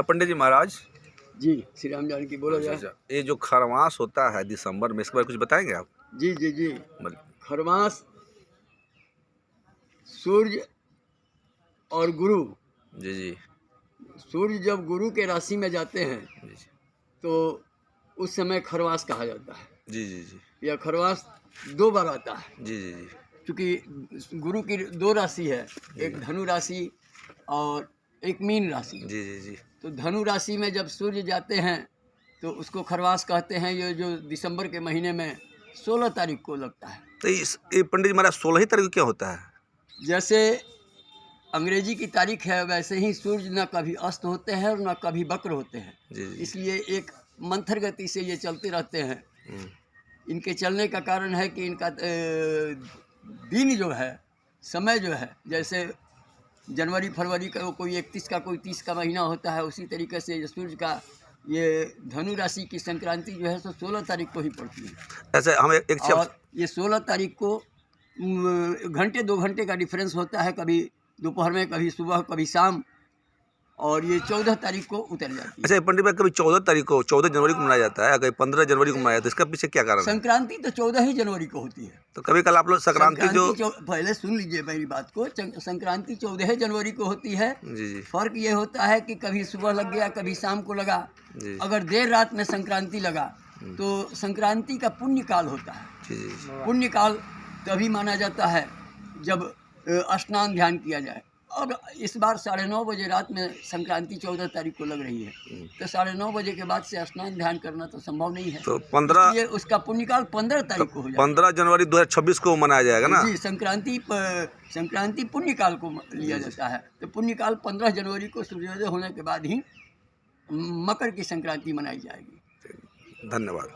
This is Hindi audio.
पंडित जी महाराज जी, श्री राम जानकी बोला जाए। ये जो खरवास होता है दिसंबर में, इसके बारे में कुछ बताएंगे आप? जी जी जी, खरवास सूर्य और गुरु। जी जी सूर्य जब गुरु के राशि में जाते हैं जी तो उस समय खरवास कहा जाता है। जी जी जी यह खरवास 2 बार आता है, जी जी जी क्योंकि गुरु की 2 राशि है, एक धनु राशि और एक मीन राशि। जी जी जी तो धनु राशि में जब सूर्य जाते हैं तो उसको खरवास कहते हैं। ये जो दिसंबर के महीने में 16 तारीख को लगता है। तो ये पंडित जी महाराज 16 ही तारीख को क्या होता है? जैसे अंग्रेजी की तारीख है वैसे ही सूर्य न कभी अस्त होते हैं और न कभी वक्र होते हैं। जी जी इसलिए एक मंथर गति से ये चलते रहते हैं। इनके चलने का कारण है कि इनका दिन जो है, समय जो है, जैसे जनवरी फरवरी का कोई 31 का कोई 30 का महीना होता है, उसी तरीके से सूर्य का ये धनु राशि की संक्रांति जो है सो 16 तारीख को ही पड़ती है। ऐसे हम एक और ये 16 तारीख को घंटे 2 घंटे का डिफरेंस होता है, कभी दोपहर में, कभी सुबह, कभी शाम, और ये 14 तारीख को उतर जाती है। अच्छा पंडित भाई, कभी 14 तारीख को, 14 जनवरी को मनाया जाता है, कभी 15 जनवरी को मनाया जाता है, इसका पीछे क्या कारण है? संक्रांति तो 14 ही जनवरी को होती है। तो कभी कल आप लोग संक्रांति जो पहले सुन लीजिए मेरी बात को, संक्रांति 14 जनवरी को होती है। जी जी फर्क ये होता है कि कभी सुबह लग गया, कभी शाम को लगा। अगर देर रात में संक्रांति लगा तो संक्रांति का पुण्य काल होता है। जी जी पुण्य काल तभी माना जाता है जब स्नान ध्यान किया जाए। और इस बार 9:30 बजे रात में संक्रांति 14 तारीख को लग रही है, तो 9:30 बजे के बाद से स्नान ध्यान करना तो संभव नहीं है। तो 15 ये उसका पुण्यकाल 15 तारीख को हो जाएगा। 15 जनवरी 2026 को मनाया जाएगा ना? जी, संक्रांति पुण्यकाल को लिया जाता है। तो पुण्यकाल 15 जनवरी को सूर्योदय होने के बाद ही मकर की संक्रांति मनाई जाएगी। धन्यवाद।